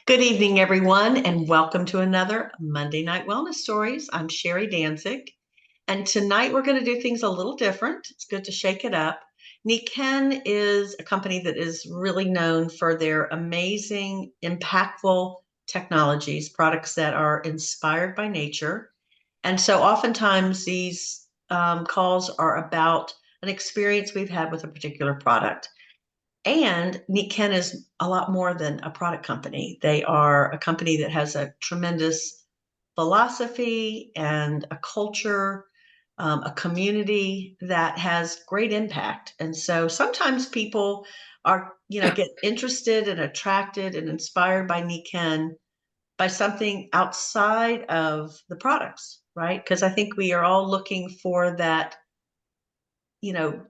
Good evening, everyone, and welcome to another Monday Night Wellness Stories. I'm Sherry Danzig, and tonight we're going to do things a little different. It's good to shake it up. Nikken is a company that is really known for their amazing, impactful technologies, products that are inspired by nature. And so oftentimes these calls are about an experience we've had with a particular product. And Nikken is a lot more than a product company. They are a company that has a tremendous philosophy and a culture, a community that has great impact. And so sometimes people are, get interested and attracted and inspired by Nikken by something outside of the products, right? Because I think we are all looking for that, you know,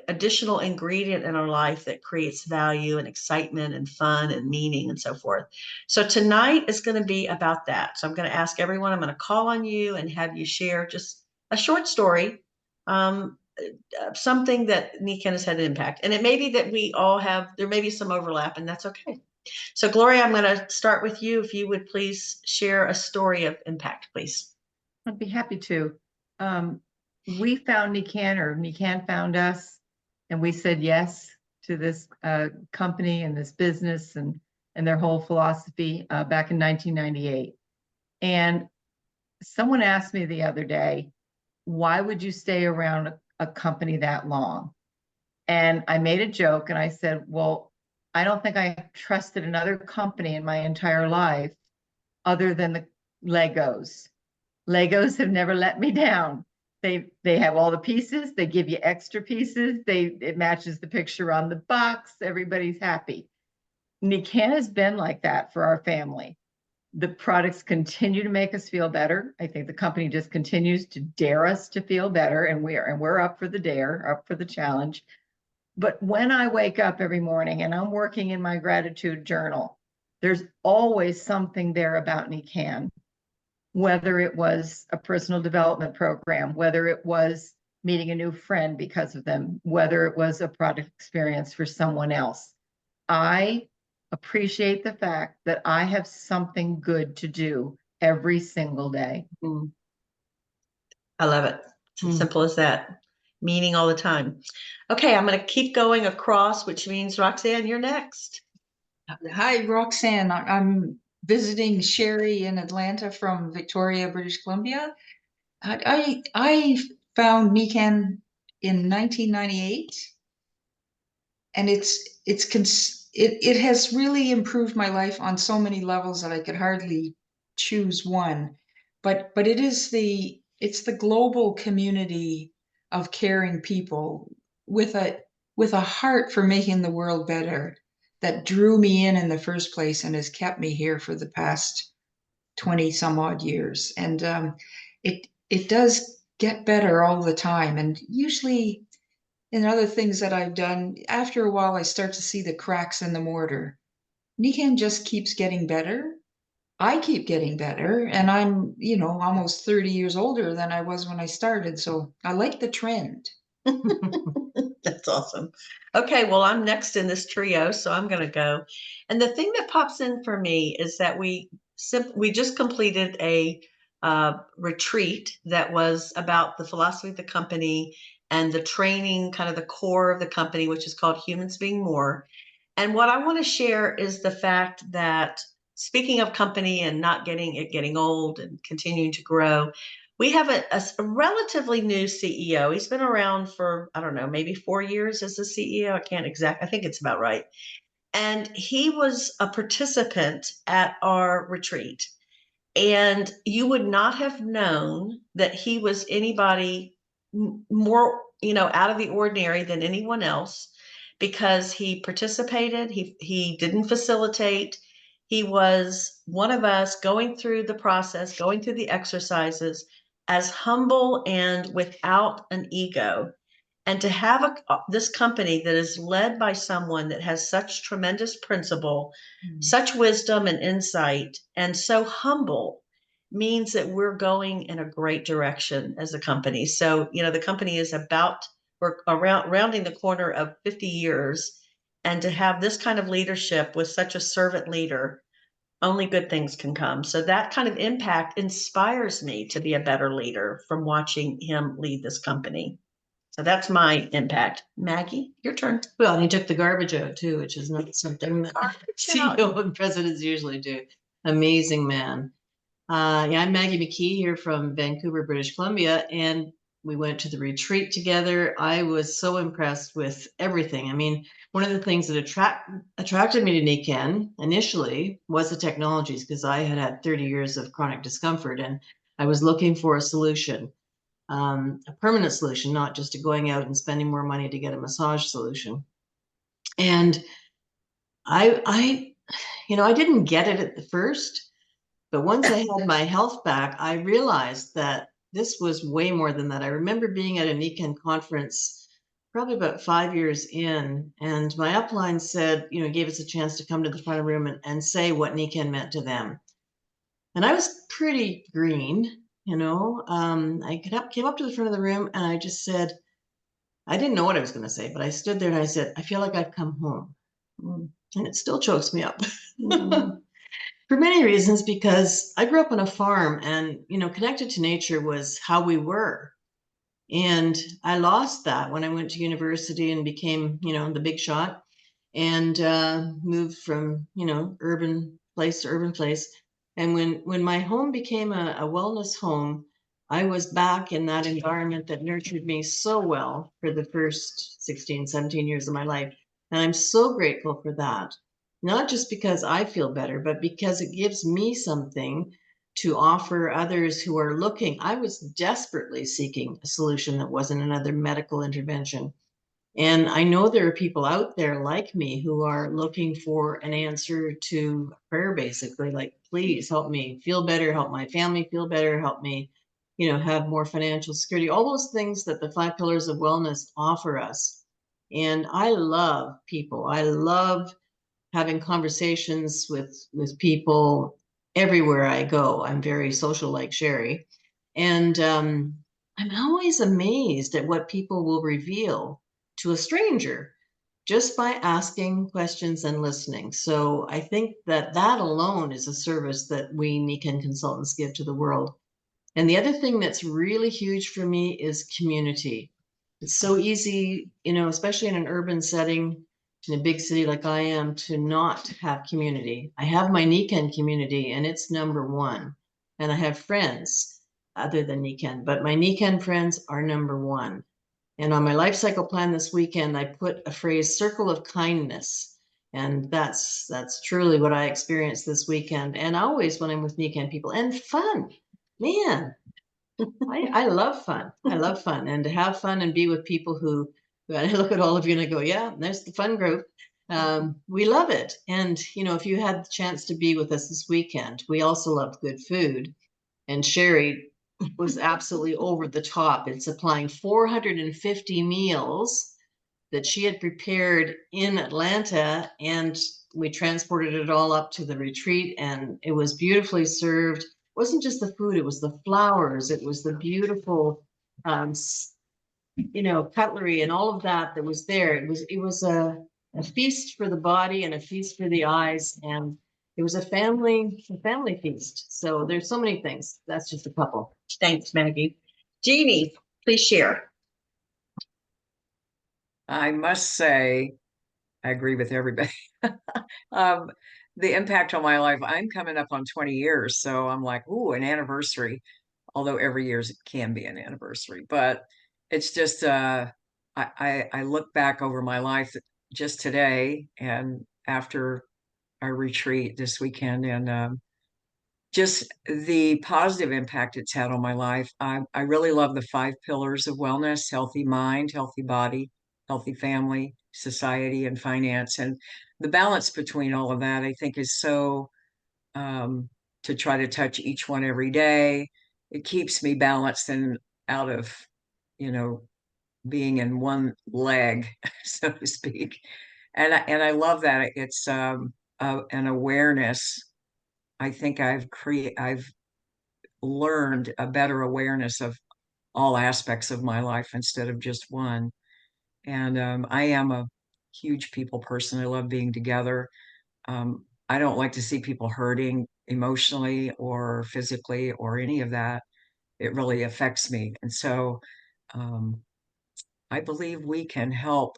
additional ingredient in our life that creates value and excitement and fun and meaning and so forth. So tonight is going to be about that. So I'm going to ask everyone, I'm going to call on you and have you share just a short story, something that Nikken has had an impact. And it may be that we all have, there may be some overlap, and that's okay. So Gloria, I'm going to start with you. If you would please share a story of impact, please. I'd be happy to. We found Nikken, or Nikken found us, and we said yes to this company and this business and their whole philosophy back in 1998. And someone asked me the other day, why would you stay around a company that long? And I made a joke and I said, well, I don't think I trusted another company in my entire life other than the Legos. Legos have never let me down. They have all the pieces. They give you extra pieces. It matches the picture on the box. Everybody's happy. Nikken has been like that for our family. The products continue to make us feel better. I think the company just continues to dare us to feel better, and we're up for the dare, up for the challenge. But when I wake up every morning and I'm working in my gratitude journal, there's always something there about Nikken. Whether it was a personal development program, whether it was meeting a new friend because of them, whether it was a product experience for someone else. I appreciate the fact that I have something good to do every single day. I love it. It's as simple as that. Meaning all the time. Okay, I'm going to keep going across, which means Roxanne, you're next. Hi, Roxanne. I'm visiting Sherry in Atlanta from Victoria, British Columbia. I found Nikken in 1998, and it has really improved my life on so many levels that I could hardly choose one. But it's the global community of caring people with a heart for making the world better that drew me in the first place and has kept me here for the past 20 some odd years. And it does get better all the time. And usually in other things that I've done, after a while, I start to see the cracks in the mortar. Nikken just keeps getting better. I keep getting better. And I'm, almost 30 years older than I was when I started. So I like the trend. That's awesome. Okay, well, I'm next in this trio, so I'm going to go. And the thing that pops in for me is that we just completed a retreat that was about the philosophy of the company and the training, kind of the core of the company, which is called Humans Being More. And what I want to share is the fact that, speaking of company and not getting old and continuing to grow, we have a relatively new CEO. He's been around for, I don't know, maybe 4 years as the CEO. I think it's about right. And he was a participant at our retreat. And you would not have known that he was anybody more, out of the ordinary than anyone else, because he participated, he didn't facilitate. He was one of us going through the process, going through the exercises, as humble and without an ego. And to have this company that is led by someone that has such tremendous principle, such wisdom and insight, and so humble, means that we're going in a great direction as a company. So, the company is we're rounding the corner of 50 years. And to have this kind of leadership with such a servant leader, only good things can come. So that kind of impact inspires me to be a better leader from watching him lead this company. So that's my impact. Maggie, your turn. Well, and he took the garbage out too, which is not something that CEO and presidents usually do. Amazing man. Yeah, I'm Maggie McKee here from Vancouver, British Columbia, and we went to the retreat together. I was so impressed with everything. I mean, one of the things that attracted me to Nikken initially was the technologies, because I had had 30 years of chronic discomfort, and I was looking for a solution, a permanent solution, not just to going out and spending more money to get a massage solution. And I, I didn't get it at the first. But once I had my health back, I realized that this was way more than that. I remember being at a Nikken conference probably about 5 years in, and my upline said, gave us a chance to come to the front of the room and say what Nikken meant to them. And I was pretty green, I came up to the front of the room and I just said, I didn't know what I was going to say, but I stood there and I said, I feel like I've come home. And it still chokes me up. For many reasons, because I grew up on a farm and, connected to nature was how we were. And I lost that when I went to university and became, the big shot and moved from, urban place to urban place. And when my home became a wellness home, I was back in that environment that nurtured me so well for the first 16, 17 years of my life. And I'm so grateful for that. Not just because I feel better, but because it gives me something to offer others who are looking. I was desperately seeking a solution that wasn't another medical intervention. And I know there are people out there like me who are looking for an answer to prayer, basically, like, please help me feel better, help my family feel better, help me, have more financial security, all those things that the 5 pillars of wellness offer us. And I love people. I love having conversations with people everywhere I go. I'm very social, like Sherry. And I'm always amazed at what people will reveal to a stranger just by asking questions and listening. So I think that alone is a service that we Nikken consultants give to the world. And the other thing that's really huge for me is community. It's so easy, especially in an urban setting, in a big city like I am, to not have community. I have my Nikken community and it's number one. And I have friends other than Nikken, but my Nikken friends are number one. And on my life cycle plan this weekend, I put a phrase, circle of kindness. And that's truly what I experienced this weekend. And always when I'm with Nikken people, and fun, man, I love fun. I love fun, and to have fun and be with people who I look at all of you and I go, yeah, there's the fun group. We love it. And, if you had the chance to be with us this weekend, we also loved good food. And Sherry was absolutely over the top in supplying 450 meals that she had prepared in Atlanta, and we transported it all up to the retreat, and it was beautifully served. It wasn't just the food, it was the flowers, it was the beautiful cutlery and all of that was there. It was a feast for the body and a feast for the eyes, and it was a family feast. So there's so many things. That's just a couple. Thanks, Maggie. Jeannie, please share. I must say, I agree with everybody. Um, the impact on my life, I'm coming up on 20 years, so I'm like, ooh, an anniversary. Although every year can be an anniversary, but it's just I look back over my life just today and after our retreat this weekend, and just the positive impact it's had on my life. I really love the 5 pillars of wellness: healthy mind, healthy body, healthy family, society, and finance. And the balance between all of that, I think, is so to try to touch each one every day. It keeps me balanced and out of, you know, being in one leg, so to speak. And I love that it's an awareness. I think I've learned a better awareness of all aspects of my life instead of just one. And I am huge people person. I love being together. I don't like to see people hurting emotionally or physically or any of that. It really affects me. And so um, I believe we can help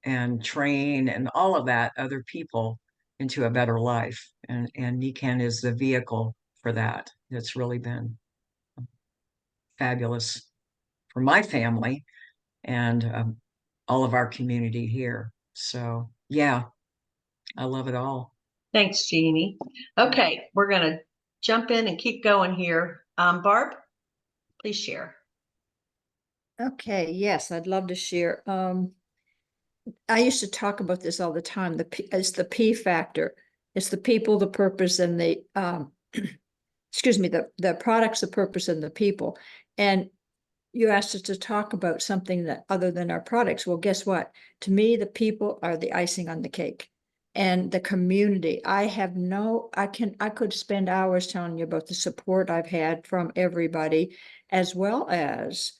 and train and all of that other people into a better life. And Nikken is the vehicle for that. It's really been fabulous for my family and all of our community here. So yeah, I love it all. Thanks, Jeannie. Okay, we're gonna jump in and keep going here. Barb, please share. Okay, yes, I'd love to share. I used to talk about this all the time. It's the P factor. It's the people, the purpose, and the excuse me, the products, the purpose, and the people. And you asked us to talk about something that other than our products. Well, guess what? To me, the people are the icing on the cake. And the community. I could spend hours telling you about the support I've had from everybody, as well as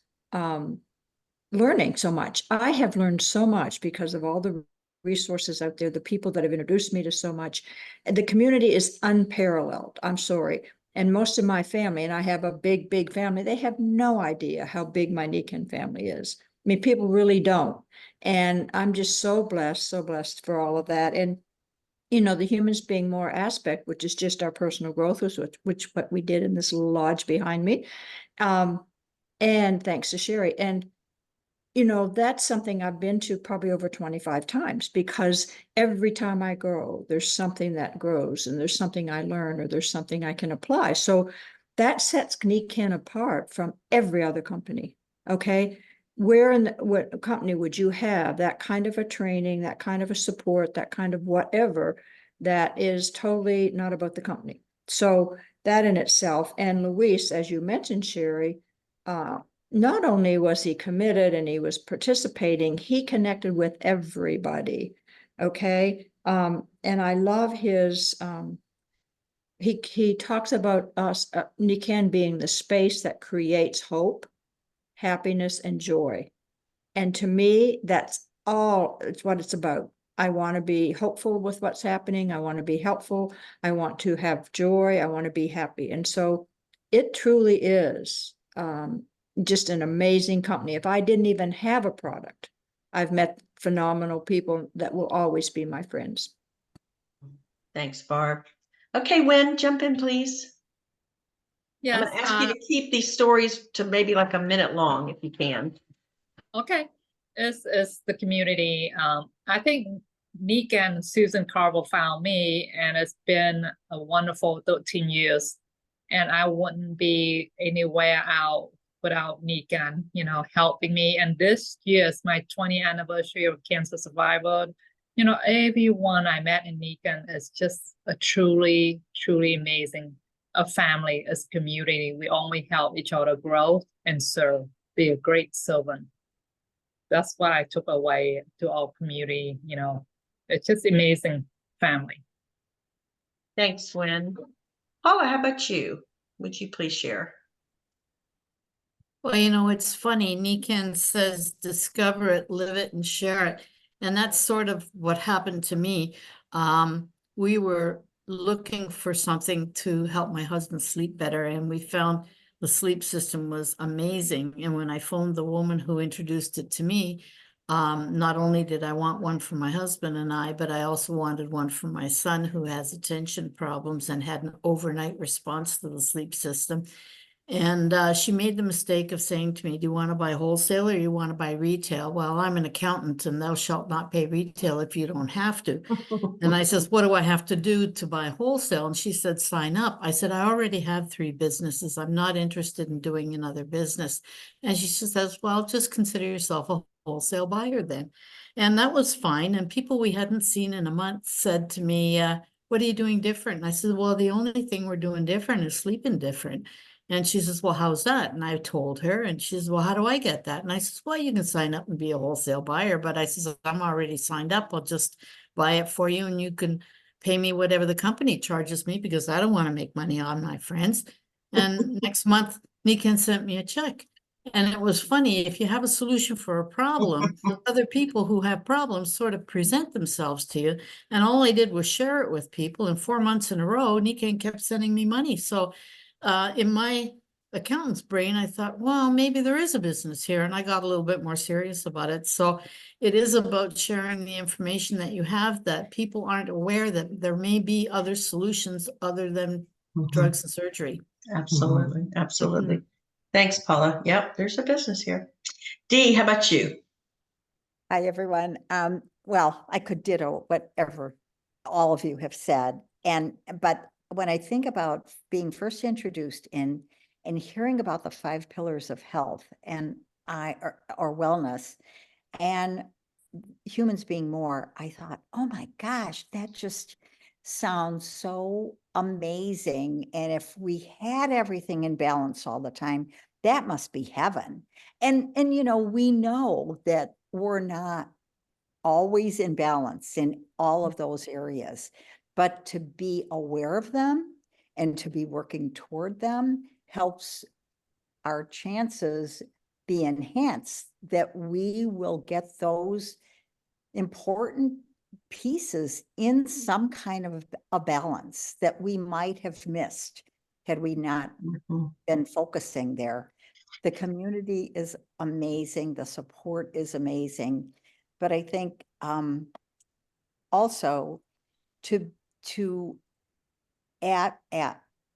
learning so much. I have learned so much because of all the resources out there, the people that have introduced me to so much. And the community is unparalleled. I'm sorry. And most of my family, and I have a big, big family, they have no idea how big my Nikken family is. I mean, people really don't. And I'm just so blessed for all of that. And the humans being more aspect, which is just our personal growth, which what we did in this little lodge behind me. And thanks to Sherry. And that's something I've been to probably over 25 times, because every time I grow, there's something that grows, and there's something I learn, or there's something I can apply. So that sets Nikken apart from every other company. Okay. Where in what company would you have that kind of a training, that kind of a support, that kind of whatever that is totally not about the company? So that in itself, and Luis, as you mentioned, Sherry, not only was he committed and he was participating, he connected with everybody. Okay. And I love his, he talks about us, Nikken being the space that creates hope, happiness, and joy. And to me, it's what it's about. I want to be hopeful with what's happening. I want to be helpful. I want to have joy. I want to be happy. And so it truly is just an amazing company. If I didn't even have a product, I've met phenomenal people that will always be my friends. Thanks, Barb. Okay, Wen, jump in, please. I'm Yes, gonna ask you to keep these stories to maybe like a minute long if you can. okay. It's the community. I think Nick and Susan Carvel found me, and it's been a wonderful 13 years. And I wouldn't be anywhere out without Nikken, helping me. And this year is my 20th anniversary of cancer survivor. Everyone I met in Nikken is just a truly, truly amazing. A family, as community, we only help each other grow and serve, be a great servant. That's what I took away to our community. It's just amazing family. Thanks, Wen. Paula, how about you? Would you please share? Well, it's funny. Nikken says, discover it, live it, and share it. And that's sort of what happened to me. We were looking for something to help my husband sleep better, and we found the sleep system was amazing. And when I phoned the woman who introduced it to me, not only did I want one for my husband and I, but I also wanted one for my son, who has attention problems and had an overnight response to the sleep system. And she made the mistake of saying to me, do you want to buy wholesale or you want to buy retail? Well, I'm an accountant, and thou shalt not pay retail if you don't have to. And I says, what do I have to do to buy wholesale? And she said, sign up. I said, I already have 3 businesses. I'm not interested in doing another business. And she says, well, just consider yourself a wholesale buyer then. And that was fine. And people we hadn't seen in a month said to me, what are you doing different? And I said, well, the only thing we're doing different is sleeping different. And she says, well, how's that? And I told her, and she says, well, how do I get that? And I says, well, you can sign up and be a wholesale buyer. But I says, I'm already signed up. I'll just buy it for you, and you can pay me whatever the company charges me, because I don't want to make money on my friends. And next month, Nikken sent me a check. And it was funny, if you have a solution for a problem, other people who have problems sort of present themselves to you. And all I did was share it with people, and 4 months in a row, Nikken kept sending me money. So in my accountant's brain, I thought, well, maybe there is a business here. And I got a little bit more serious about it. So it is about sharing the information that you have, that people aren't aware that there may be other solutions other than drugs and surgery. Absolutely, absolutely. Thanks, Paula. Yep, there's a business here. Dee, how about you? Hi, everyone. Well, I could ditto whatever all of you have said. But when I think about being first introduced in and hearing about the 5 pillars of health or wellness and humans being more, I thought, oh my gosh, that just sounds so amazing. And if we had everything in balance all the time, that must be heaven. And we know that we're not always in balance in all of those areas, but to be aware of them and to be working toward them helps our chances be enhanced that we will get those important pieces in some kind of a balance that we might have missed had we not been focusing there. The community is amazing. The support is amazing. But I think also to at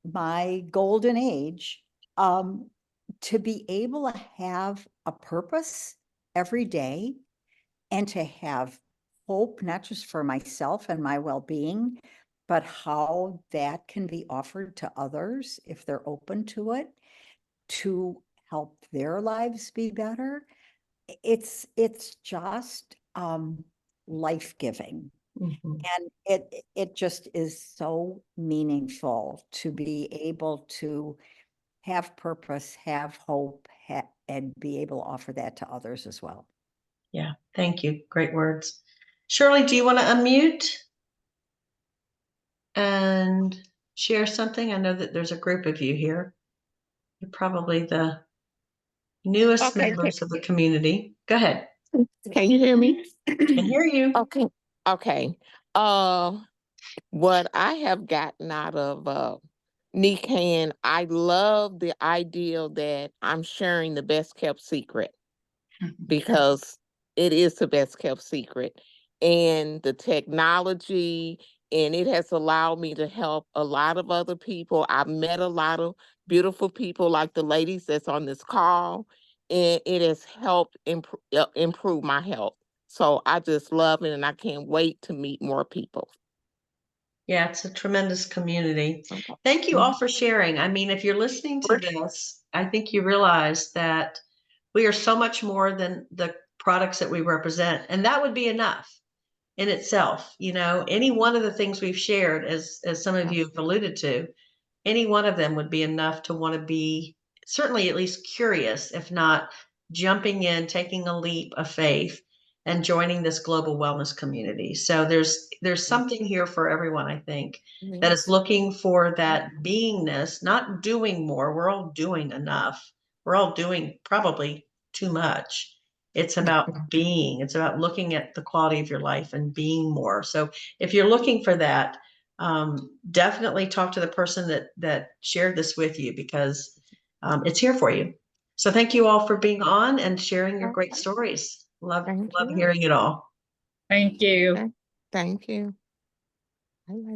my golden age, to be able to have a purpose every day and to have hope, not just for myself and my well-being, but how that can be offered to others if they're open to it, to help their lives be better. It's just life-giving. And it just is so meaningful to be able to have purpose, have hope, and be able to offer that to others as well. Yeah, thank you. Great words. Shirley, do you want to unmute and share something? I know that there's a group of you here. You're probably the newest members of the community. Go ahead. Can you hear me? Can hear you. Okay. Okay. What I have gotten out of Nikken, I love the idea that I'm sharing the best kept secret, because it is the best kept secret, and the technology, and it has allowed me to help a lot of other people. I've met a lot of beautiful people like the ladies that's on this call, and it has helped improve my health. So I just love it, and I can't wait to meet more people. Yeah, it's a tremendous community. Thank you all for sharing. I mean, if you're listening to this, I think you realize that we are so much more than the products that we represent. And that would be enough in itself. Any one of the things we've shared, as some of you have alluded to, any one of them would be enough to want to be certainly at least curious, if not jumping in, taking a leap of faith and joining this global wellness community. So there's something here for everyone, I think, that is looking for that beingness, not doing more. We're all doing enough. We're all doing probably too much. It's about being. It's about looking at the quality of your life and being more. So if you're looking for that, definitely talk to the person that shared this with you, because it's here for you. So thank you all for being on and sharing your great stories. Love hearing it all. Thank you. Thank you. I like